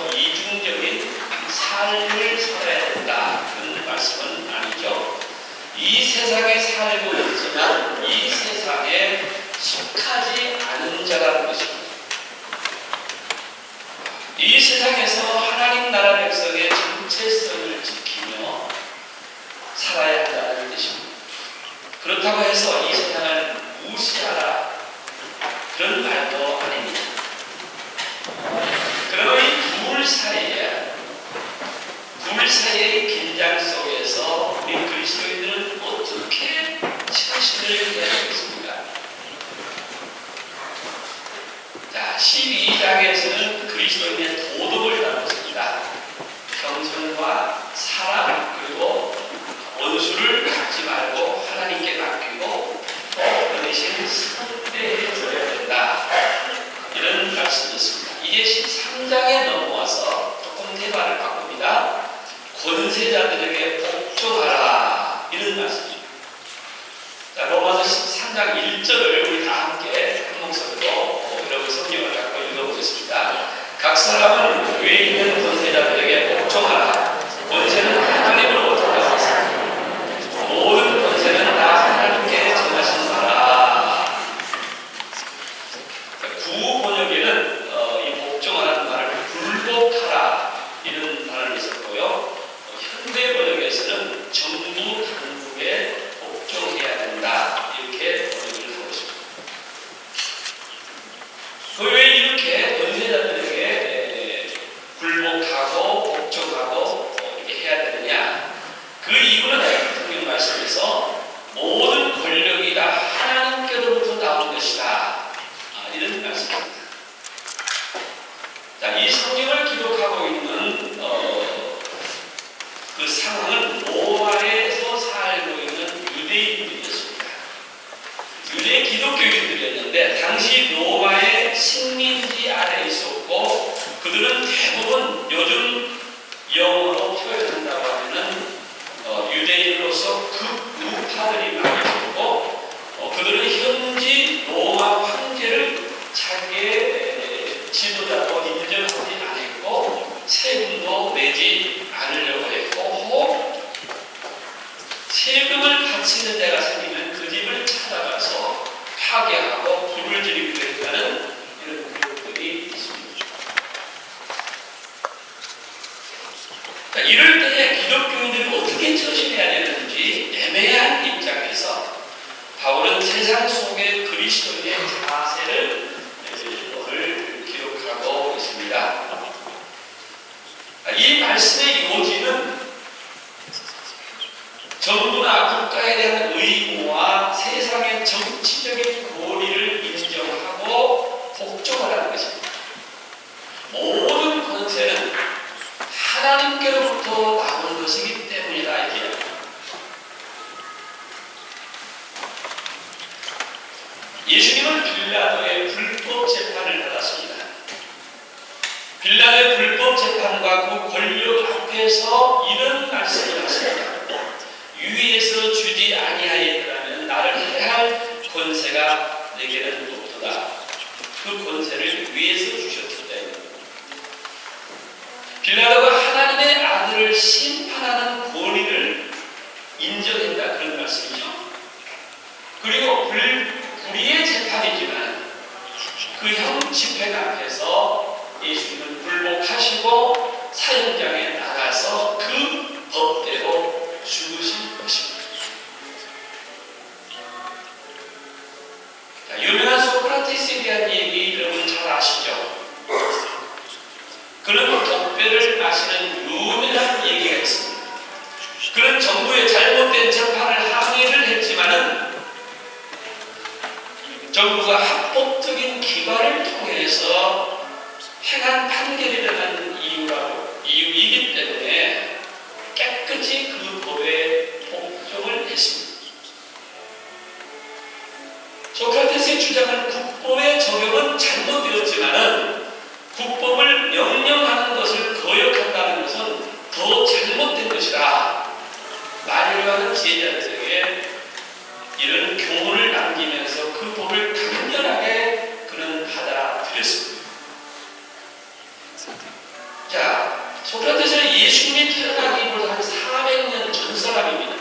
세상에서 이중적인 삶을 살아야 된다, 그런 말씀은 아니죠. 이 세상에 살고 있지만 이 세상에 속하지 않은 자라는 것입니다. 이 세상에서 하나님 나라 백성의 정체성을 지키며 살아야 한다는 뜻입니다. 그렇다고 해서 이 세상을 무시하라, 그런 말도 아닙니다. 그러나 이 둘 사이의 긴장 속에서 우리 그리스도인들은 어떻게 처신을 해야 되겠습니까? 자, 12장에서는 그리스도인의 도덕을 다뤘습니다. 겸손과 사랑, 그리고 원수를 갚지 말고 하나님께 맡기고 또 어르신 선대해 줘야 된다, 이런 말씀이었습니다. 이제 13장에 넘어와서 조금 대화를 바꿉니다. 권세자들에게 복종하라, 이런 말씀입니다. 자, 로마서 13장 1절을 우리 다 함께 한 목소리로 여러분 성경을 갖고 읽어보겠습니다. 각 사람은 위에 있는 권세자들에게 복종하라. 권세는 하나님으로부터 나왔습니다. 모든 권세는 다 하나님께 전하신 바라. 구우 번역에는 이 복종하라는 말을 굴복하라, 이런 단어를 썼고요. 현대 번역에서는 정부 당국에 복종해야 된다, 이렇게 번역을 하고 있습니다. 왜 이렇게 권세자들에게 굴복하고 복종하고 이렇게 해야 되느냐? 그 이유는 성경 말씀에서 모든 권력이 다 하나님께로부터 나온 것이다, 이런 말씀입니다. 자, 이 성경을 기록하고 있는 그 상황은 로마에서 살고 있는 유대인들이었습니다. 유대 기독교인들이었는데 당시 로마의 식민지 아래에 있었고, 그들은 대부분 요즘 영어로 표현한다고 하면은 유대인으로서 극우파들이 많이 있었고, 그들은 현지 로마 황제를 자기의 지도자로 인정하지 않았고 세금도 내지 않으려고 했고, 혹 세금을 바치는 데가 생기면 그 집을 찾아가서 파괴하고 불을 지르기도 했다는 이런 기록들이 있습니다. 자, 이럴 때에 기독교인들이 어떻게 처신해야 되는지 애매한 입장에서 바울은 세상 속의 그리스도인의 자세를 기록하고 있습니다. 이 말씀의 요지는 정부나 국가에 대한 의무와 세상의 정치적인 권위를 인정하고 복종하라는 것입니다. 모든 권세는 하나님께로부터 나온 것이기 때문이다, 이렇게 합니다. 예수님은 빌라도의 불법 재판을 받았습니다. 빌라도의 불법 재판과 그 권력 앞에서 이런 말씀을 하십니다. 위에서 주지 아니하였더라면 나를 해할 권세가 내게는 없도다. 그 권세를 위에서 주셨기 때문에. 빌라도가 하나님의 아들을 심판하는 권위를 인정했다, 그런 말씀이죠. 그리고 불의의 재판이지만 그 형 집행 앞에서 예수님은 불복하시고 사형장에 나가서 그 법대로 죽으신 것입니다. 자, 유명한 소크라테스에 대한 얘기 여러분 잘 아시죠? 그는 독배를 마시는 유명한 얘기가 있습니다. 그는 정부의 잘못된 재판을 항의를 했지만은 정부가 합법적인 기관을 통해서 행한 판결이라는 이유이기 때문에 깨끗이 그 법에 복종을 했습니다. 소크라테스의 주장은 국법의 적용은 잘못되었지만은 국법을 명령하는 것을 거역한다는 것은 더 잘못된 것이다. 마리오라는 지혜자들에게 이런 교훈을 남기면서 그 법을 당연하게 그는 받아들였습니다. 자, 소크라테스는 예수님이 태어나기보다 한 400년 전 사람입니다.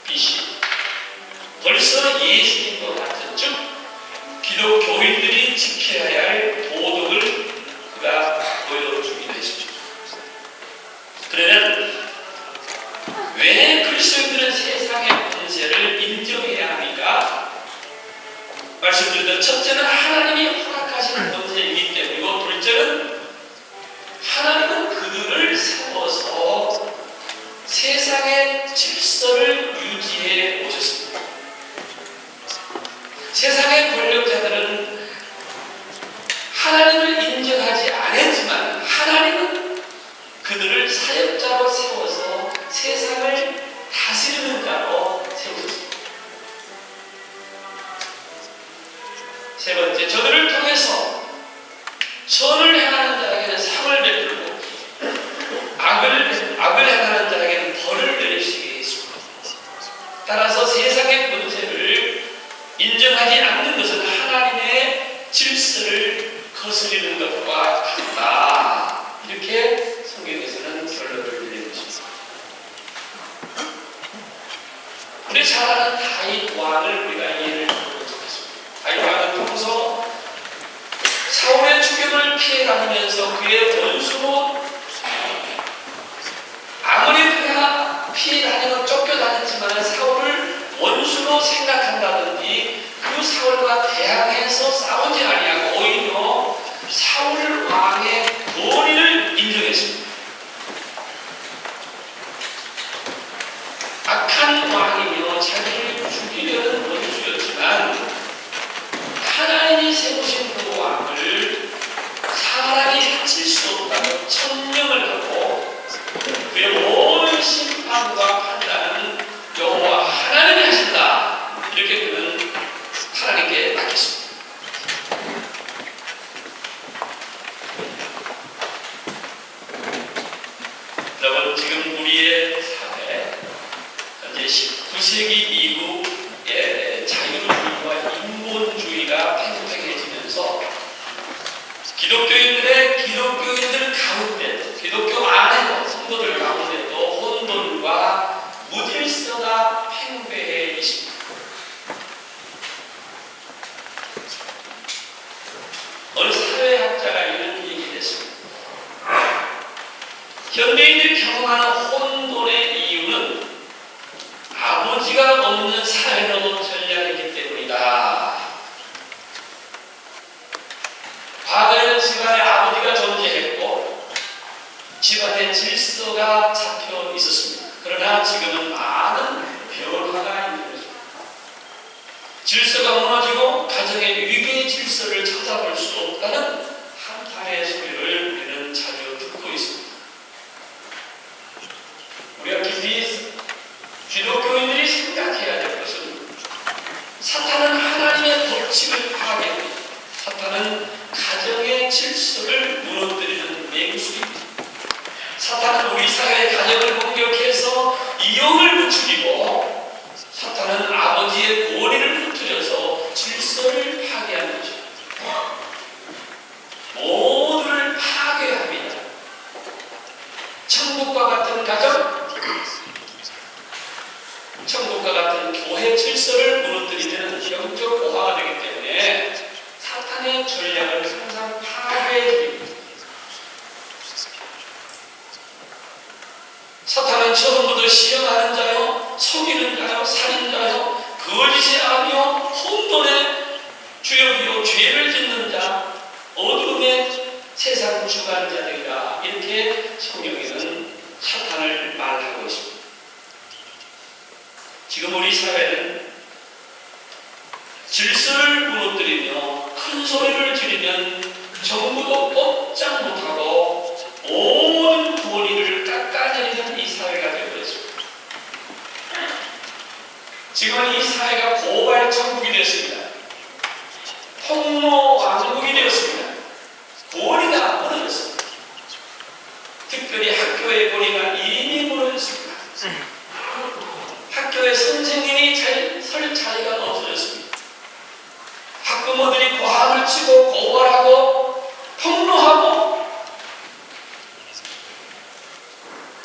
BC. 벌써 예수님과 같은, 즉 기독교인들이 지켜야 할 도덕을 그가 보여주기도 했습니다. 그러면 왜 그리스도인들은 세상의 권세를 인정해야 합니까? 말씀드렸던 첫째는 하나님이 허락하신 권세이기 때문이고, 둘째는 하나님은 그들을 세워서 세상의 질서를 유지해 오셨습니다. 세상의 권력자들은 하나님을 인정하지 않았지만 하나님은 그들을 사역자로 세워서 세상을 다스리는 자로 세우셨습니다. 세 번째, 저들을 통해서 선을 행하는 자에게는 상을 베풀고 악을 행하는 자에게는 벌을 내리시게 했습니다. 따라서 세상의 권세를 인정하지 않는 것은 하나님의 질서를 거스리는 것과 같다. 이렇게 성경에서는 결론을 내린 것입니다. 우리 잘 아는 다윗 왕을 우리가 이해를 하도록 하겠습니다. 다윗 왕은 평소 사울의 추격을 피해다니면서 그의 원수로, 아무리 그가 피해다니고 쫓겨다녔지만 사울을 원수로 생각한다든지 그 사울과 대항해서 싸우지 아니하고 오히려 사울 왕의 권위를 인정했습니다. 악한 왕이며 자기를 죽이려는 원수였지만 하나님이 세우신 그 왕을 사람이 해칠 수 없다고 천명을 하고 그의 모든 심판과 판단은 여호와 하나님이 하신다. 이렇게 그는 하나님께 맡겼습니다. 여러분, 지금 우리의 사회, 현재 19세기 이후에 자유주의와 인본주의가 팽팽해지면서 기독교인들 가운데, 기독교 안에 성도들 가운데도 혼돈과 무질서가 팽배해 있습니다. 어느 사회학자가 이런 얘기를 했습니다. 현대인들이 경험하는 혼돈의 이유는 아버지가 없는 사회로 전락했기 때문이다. 과거에는 집안에 아버지가 존재했고 집안의 질서가 잡혀 있었습니다. 그러나 지금은 많은 변화가 있는 것입니다. 질서가 무너지고 가정의 위기의 질서를 찾아볼 수 없다는 한탄의 소리를 우리는 자주 듣고 있습니다. 우리가 깊이 기독교인들이 생각해야 될 것은 사탄은 하나님의 법칙을 파괴합니다. 사탄은 가정의 질서를 무너뜨리는 맹수입니다. 사탄은 우리 사회의 가정을 공격해서 이용을 부추기고 사탄은 아버지의 권위를 흐트려서 질서를 파괴하는 것입니다. 모두를 파괴합니다. 천국과 같은 가정, 천국과 같은 교회 질서를 무너뜨리는 영적 고화가 되기 때문에 사탄의 전략을 항상 파괴해줍니다. 사탄은 처음부터 시험하는 자요, 속이는 자요, 살인자요, 거짓의 아비요, 혼돈의 주역이요, 죄를 짓는 자, 어둠의 세상 주관자들이다. 이렇게 성경에는 사탄을 말하고 있습니다. 지금 우리 사회는 질서를 무너뜨리며 큰 소리를 지르면 정부도 꼼짝 못하고 온 권위를 깎아내리는 이 사회가 되어버렸습니다. 지금은 이 사회가 고발 천국이 되었습니다. 폭로 왕국이 되었습니다. 권위가 무너졌습니다. 특별히 학교의 권위가 이미 무너졌습니다. 학교에 선생님이 설 자리가 없어졌습니다. 학부모들이 고함을 치고 고발하고 폭로하고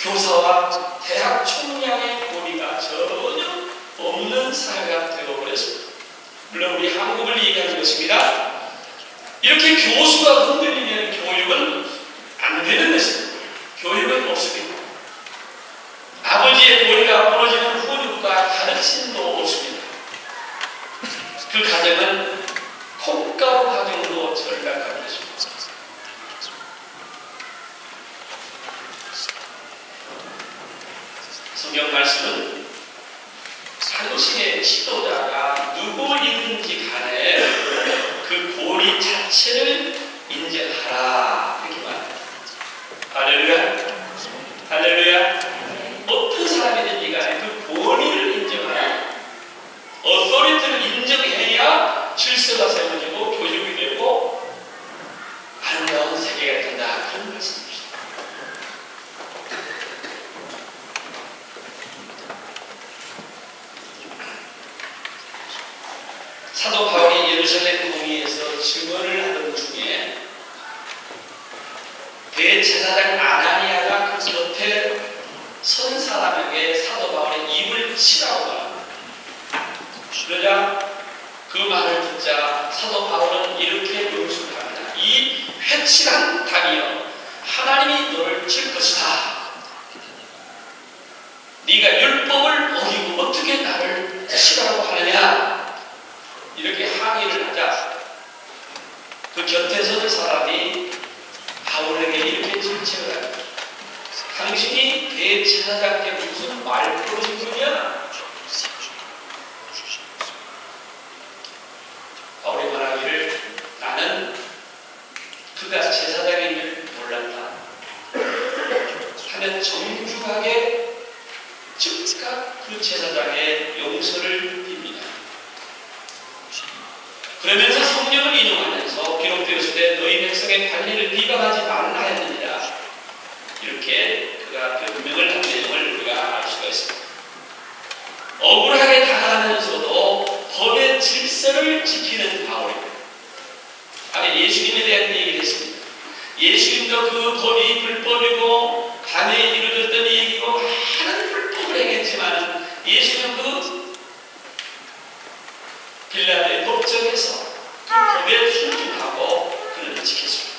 교사와 대학 총량의 고리가 전혀 없는 사회가 되어버렸습니다. 물론 우리 한국을 얘기하는 것입니다. 이렇게 교수가 흔들리면 교육은 안 되는 것입니다. 교육은 없습니다. 아버지의 머리가 부러지는 훈육과 가르침도 없습니다. 그 가정은 콩가루 가정으로 전락하게 됐습니다. 성경 말씀은 당신의 지도자가 누구이든지 간에 그 고리 자체를 인정하라 이렇게 말합니다. 할렐루야. 할렐루야. 어떤 사람이든지 간에 그 권위를 인정하라. 어소리티를 인정해야 질서가 세워지고 교육이 되고 아름다운 세계가 된다. 그런 말씀입니다. 사도 바울이 예루살렘 공의에서 증언을 하던 중에 대제사장 아나니아가 그 곁에 선 사람에게 사도 바울의 입을 치라고 말합니다. 그러자 그 말을 듣자 사도 바울은 이렇게 명심합니다. 이 회칠한 답이여 하나님이 너를 칠 것이다. 네가 율법을 어기고 어떻게 나를 치라고 하느냐. 이렇게 항의를 하자 그 곁에 선 사람이 바울에게 이렇게 질책을 합니다. 당신이 대제사장께 무슨 말버릇이냐? 바울이 말하기를 나는 그가 제사장인 줄 몰랐다 하면 정중하게 즉각 그 제사장의 용서를 빕니다. 그러면서 성령을 인용하면서 기록되었을 너희 백성의 관리를 비방하지 말라 했느니라. 이렇게 그가 변명을 한 내용을 우리가 알 수가 있습니다. 억울하게 당하면서도 법의 질서를 지키는 바울입니다. 아까 예수님에 대한 얘기를 했습니다. 예수님도 그 법이 불법이고 밤에 이루어졌던 얘기고 많은 불법을 행했지만 예수님은 그 빌라도의 법정에서 그 법에 순종하고 그를 지켰습니다.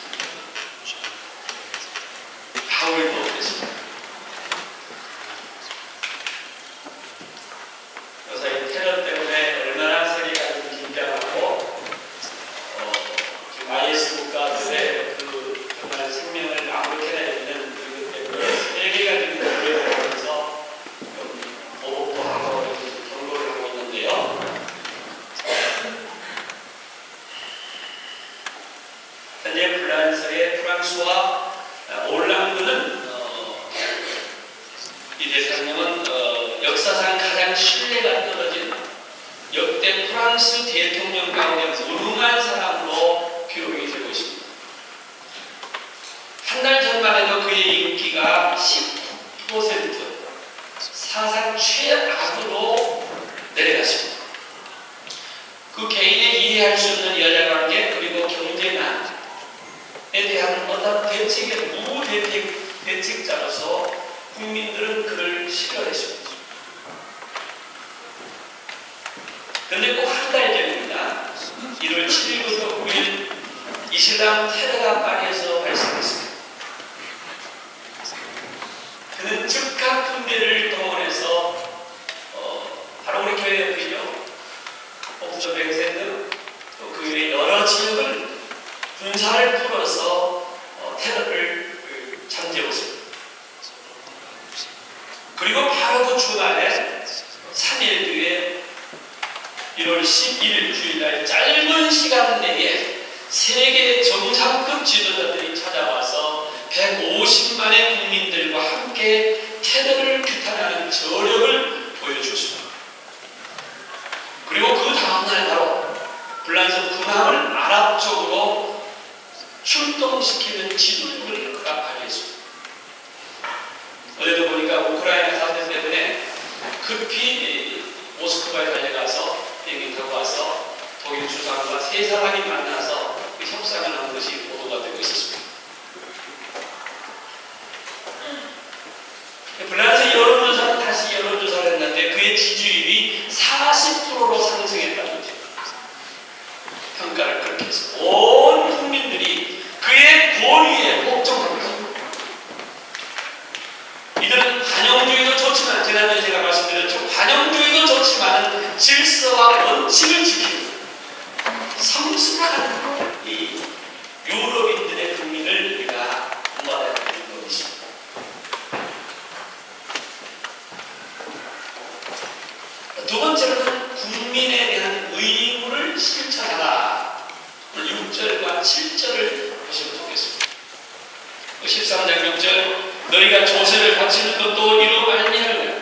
바울도 그랬습니다. 그래서 이 테러 때문에 얼마나 세계가 긴장하고 지금 IS 국가들의 그 정말 생명을 아무렇게나 여기는 그것 때문에 세계가 지금 불려하면서 보복도 하고 경고를 하고 있는데요. 현재 프랑스와 올랑드는 이 대통령은 역사상 가장 신뢰가 떨어진 역대 프랑스 대통령 가운데 무능한 사람으로 기록이 되고 있습니다. 한 달 전만 해도 그의 인기가 10% 사상 최악으로 내려갔습니다. 그 개인의 이해할 수 없는 여자관계 그리고 경제난에 대한 어떤 대책의 무대책자로서 국민들은 그를 싫어했습니다. 그런데 꼭 한 달 전입니다. 1월 7일부터 9일 이슬람 테러가 파리에서 발생했습니다. 그는 즉각 군대를 동원해서 바로 우리 교회 옆이죠. 옥저 뱅센드 또 그 외에 여러 지역을 군사를 풀어서 테러를 잠재웠습니다. 그리고 바로 그 주말에 3일 뒤에 1월 11일 주일날 짧은 시간 내에 세계 정상급 지도자들이 찾아와서 150만의 국민들과 함께 테러를 규탄하는 저력을 보여주었습니다. 그리고 그 다음날 바로 불란서 군함을 아랍 쪽으로 출동시키는 지도력을 그가 발휘했습니다. 어제도 보니까 우크라이나 사태 때문에 급히 모스크바에 달려가서 비행기 타고 와서 독일 주상과 세 사람이 만나서 협상을 한 것이 보도가 되고 있었습니다. 불란서 여론조사는 다시 여론조사를 했는데 그의 지지율이 40%로 상승했다는 거죠. 평가를 그렇게 해서 온 국민들이 그의 권위에 복종합니다. 이들은 관용주의도 좋지만, 지난주에 제가 말씀드렸죠, 관용주의도 좋지만 질서와 원칙을 지키는 성숙한 이 유럽인들의 국민을 우리가 본받아야 되는 것입니다. 두 번째로는 국민에 대한 의무를 실천하라. 6절과 7절을 보시면 좋겠습니다. 13장 6절, 너희가 조세를 바치는 것도 이로 말미암으며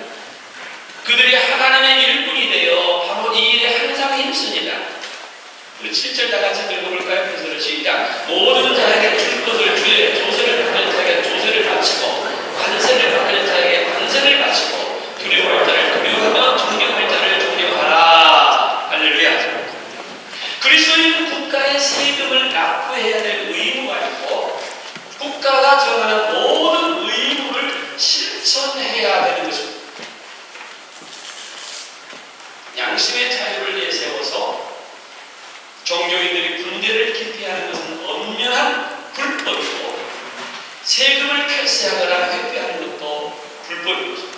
그들이 하나님의 일꾼이 되어 바로 이 일에 항상 힘쓰니라. 우리 7절 다 같이 읽어볼까요? 그래서 시작. 모든 자에게 줄 것을 주되 조세를 받는 자에게 조세를 바치고 관세를 받는 자에게 관세를 바치고 두려워할 자를 두려워하며 존경할 자를 존경하라. 할렐루야. 그리스도인 국가의 세금을 납부해야 될 의무가 있고 국가가 정하는 모든 의무를 실천해야 되는 것입니다. 양심의 자유를 내세워서 종교인들이 군대를 기피하는 것은 엄연한 불법이고 세금을 탈세하거나 회피하는 것도 불법입니다.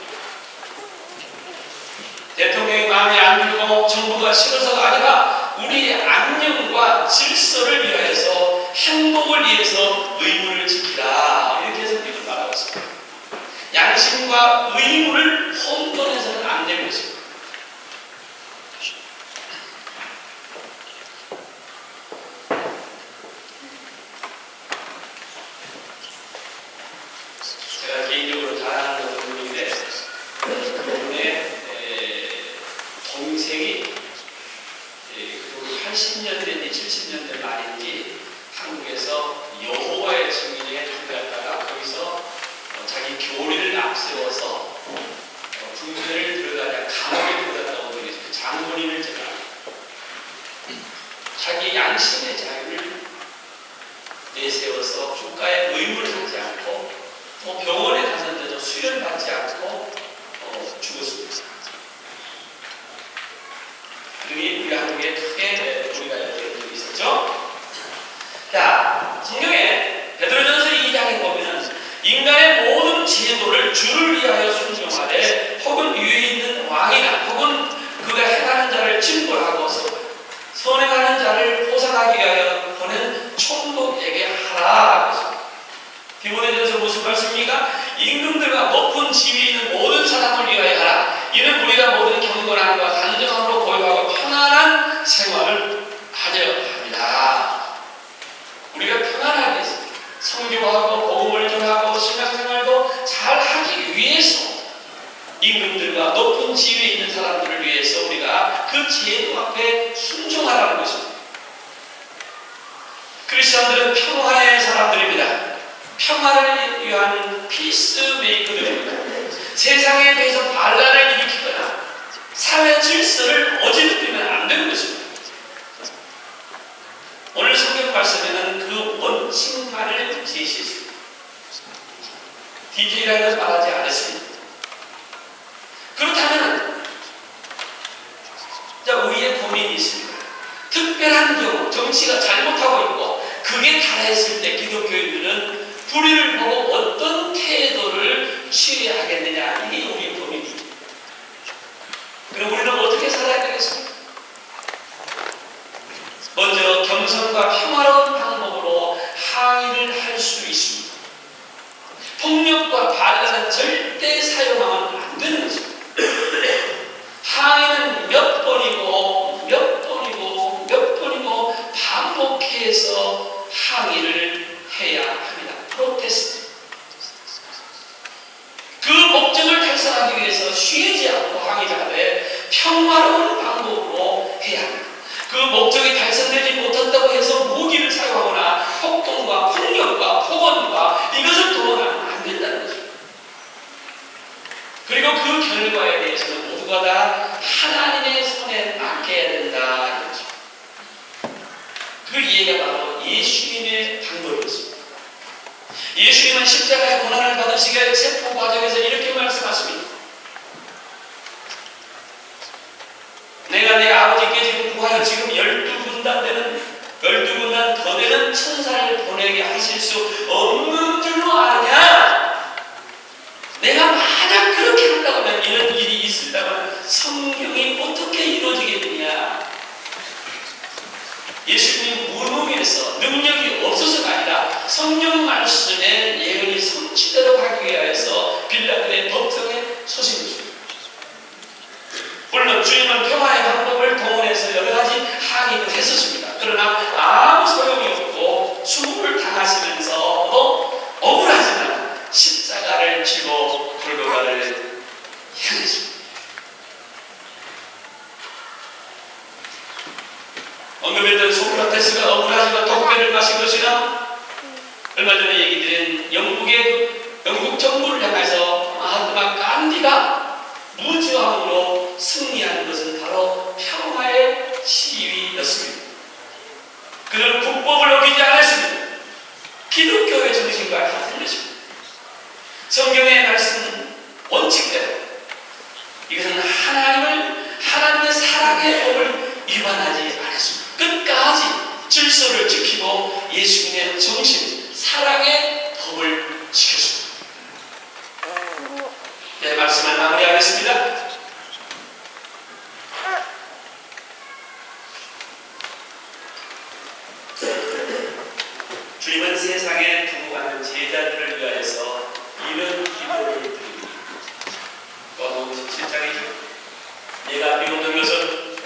대통령이 마음에 안 들고 정부가 싫어서가 아니라 우리의 안녕과 질서를 위하여서 행복을 위해서 의무를 지키라. 이렇게 해서 우리가 말하고 있습니다. 양심과 의무를 혼돈해서는 안 되는 것입니다. 제가 개인적으로 잘 아는 분인데 그분의 동생이 80년대인지 70년대 말인지 한국에서 여호와의 증인에 들어갔다가 거기서 자기 교리를 앞세워서 군대를 들어가냐 감옥에 들어갔다고 그러겠죠. 그 장본인을 제가 자기 양심의 자유를 내세워서 국가의 의무를 하지 않고 또 병원에 갔는데도 수련받지 않고 죽었습니다. 그게 우리 한국에 크게 우리가 이런 적이 있었죠. 자, 성경에 베드로전서 2장에 보면 인간의 모든 제도를 주를 위하여 순종하되 혹은 위에 있는 왕이나 혹은 그가 행하는 자를 징벌하고 선행하는 자를 보상하기 위하여 보낸 총독에게 하라. 디모데전서 무슨 말씀입니까? 임금들과 높은 지위에 있는 모든 사람을 위하여 하라. 이는 우리가 모든 경건함과 간절함으로 고요하고 편안한 생활을 하려 합니다. 우리가 편안하게 성교하고 복음을 전하고 신앙생활도 잘 하기 위해서 임금들과 높은 지위에 있는 사람들을 위해서 우리가 그 제도 앞에 순종하라는 것입니다. 크리스천들은 평화의 사람들입니다. 평화를 위한 피스메이커들입니다. 세상에 대해서 반란을 일으키거나 사회 질서를 어지럽히면 안 되는 것입니다. 오늘 성경 말씀에는 그 원칙만을 제시했습니다. 디테일하게 말하지 않았습니다. 그렇다면 우리의 고민이 있습니다. 특별한 경우 정치가 잘못하고 있고 그게 달했을 때 기독교인들은 불의를 보고 어떤 태도를 취해야 하겠느냐, 이게 우리의 고민입니다. 그럼 우리는 어떻게 살아야 되겠습니까? 먼저 겸손과 평화로운 방법으로 항의를 할 수 있습니다. 폭력과 반란은 절대 사용하면 안 되는 것입니다. 항의는 몇 번이고 반복해서 항의를 해야 합니다. 프로테스트. 그 목적을 달성하기 위해서 쉬지 않고 항의를 하되 평화로운 방법으로 해야 합니다. 그 목적이 달성되지 못한다고 해서 무기를 사용하거나 폭동과 폭력과 폭언과 이것을 동원하면 안 된다는 거죠. 그리고 그 결과에 대해서는 모두가 다 하나님의 손에 맡겨야 된다. 이거죠. 그 이해가 바로 예수님의 방법이었습니다. 예수님은 십자가의 고난을 받으시기에 체포 과정에서 이렇게 말씀하셨습니다. 다윗께 지금 구하여 지금 12군단 되는 12군단 더 되는 천사를 보내게 하실 수 없는 줄로 아느냐? 내가 만약 그렇게 한다고 하면 이런 일이 있을다면 성경이 어떻게 이루어지겠느냐? 예수님이 무능해서 능력이 없어서가 아니라 성령 말씀의 예언이 성취대로 가기 위하여서 빌라들의 법정에 서신 것입니다. 물론 주님은 평화의 방법을 동원해서 여러 가지 항의를 했었습니다. 그러나 아무 소용이 없고 수고를 당하시면서 억울하지만 십자가를 지고 골고가를 향했습니다. 언급했던 소크라테스가 억울하지만 독배를 마신 것이나 얼마 전에 얘기 드린 영국 정부를 향해서 마하트마 간디가 무저항으로 승리하는 것은 바로 평화의 시위였습니다. 그는 국법을 어기지 않았습니다. 기독교의 정신과 같은 것입니다. 성경의 말씀 원칙대로 이것은 하나님의 사랑의 법을 위반하지 않았습니다. 끝까지 질서를 지키고 예수님의 정신, 사랑의 법을 지켰습니다. 네, 말씀을 마무리하겠습니다. 주님은 세상에 두고 가는 제자들을 위하여서 이런 기도를 드립니다. 너무 17장이죠. 내가 비오는 것은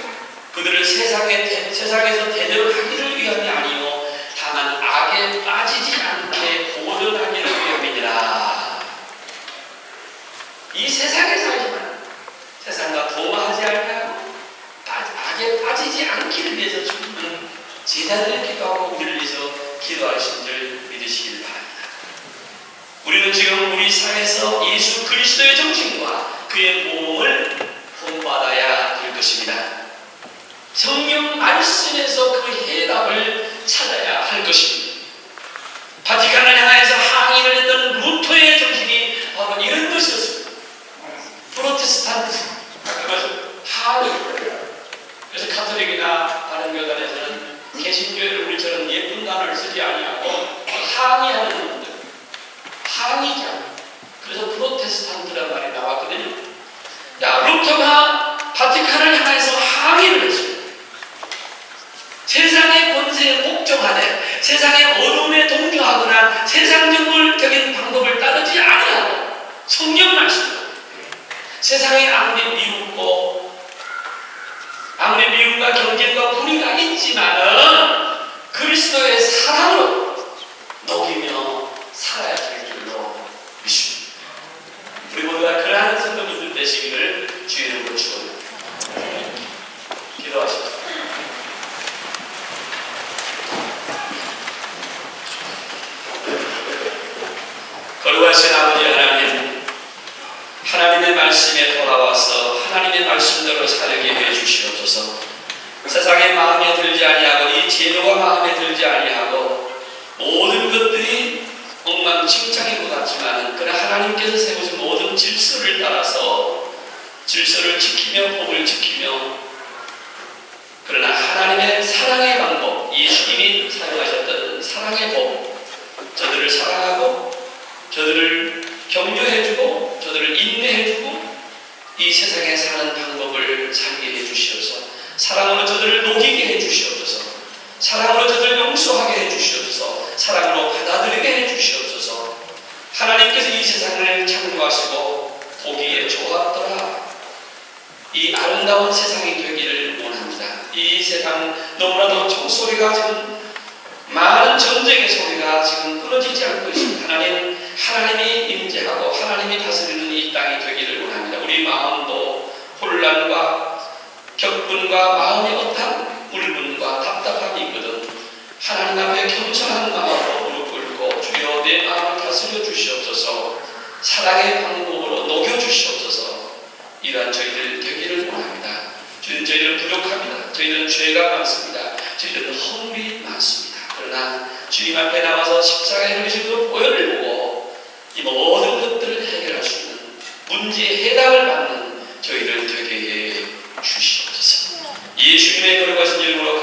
그들을 세상에서 대적하기를 위함이 아니요 다만 악에 빠지지 않게 보존하기를 위함이니라. 이 세상에 살지만 세상과 도마하지 않고 악에 빠지지 않기를 위해서 주님은 제자들을 기도하고 우리를 위해서 기도하신 줄 믿으시길 바랍니다. 우리는 지금 우리 삶에서 예수 그리스도의 정신과 그의 몸을 본받아야 될 것입니다. 성경 말씀에서 그 해답을 찾아야 할 것입니다. 바티칸을 향해서 항의를 했던 루터의 정신이 바로 이런 것이었습니다. 프로테스탄트, 항의. 그래서 카톨릭이나 다른 교단에서는 개신교회를 우리처럼 예쁜 단어를 쓰지 아니하고 항의하는 분들, 항의자. 그래서 프로테스탄트라는 말이 나왔거든요. 자, 루터가 바티칸을 향해서 항의를 했습니다. 세상의 권세에 복종하되 세상의 어둠에 동조하거나 세상적인 방법을 따르지 아니하고 성경 말씀으로 세상에 아무리 미움과 경쟁과 불의가 있지만은 그리스도의 사랑으로 녹이며 살아야 될 줄로 믿습니다. 우리 모두가 그러한 성도님들 되시기를 주의 이름으로 축원합니다. 기도하십시오. 거룩하신 아버지 하나님, 하나님의 말씀에 돌아와서 하나님의 말씀대로 살게 해 주시옵소서. 세상의 마음에 들지 아니하고 이 제도가 마음에 들지 아니하고 모든 것들이 엉망진창인 것 같지만 그러나 하나님께서 세우신 모든 질서를 따라서 질서를 지키며 법을 지키며 그러나 하나님의 사랑의 방법, 예수님이 사용하셨던 사랑의 법, 저들을 사랑하고 저들을 격려해주고 저들을 인내해주고 이 세상에 사는 방법을 살게 해주시옵소서. 사랑으로 저들을 녹이게 해주시옵소서. 사랑으로 저들을 용서하게 해주시옵소서. 사랑으로 받아들이게 해주시옵소서. 하나님께서 이 세상을 창조하시고 보기에 좋았더라. 이 아름다운 세상이 되기를 원합니다. 이 세상 너무나도 총소리가 지금 많은 전쟁의 소리가 지금 끊어지지 않고 있습니다. 하나님이 임재하고 하나님이 다스리는 이 땅이 되기를 원합니다. 우리 마음도 혼란과 격분과 마음의 어탕, 울분과 답답함이 있거든 하나님 앞에 겸손한 마음으로 무릎 꿇고 주여 내 마음을 다스려 주시옵소서. 사랑의 방법으로 녹여 주시옵소서. 이러한 저희들 되기를 원합니다. 주님, 저희들은 부족합니다. 저희들은 죄가 많습니다. 저희들은 허물이 많습니다. 그러나 주님 앞에 나와서 십자가에 흘리신 그 보혈을 보고 이 모든 것들을 해결할 수 있는 문제의 해답을 받는 저희들 되게 해 주시옵소서. 예수님의 거룩하신 이름으로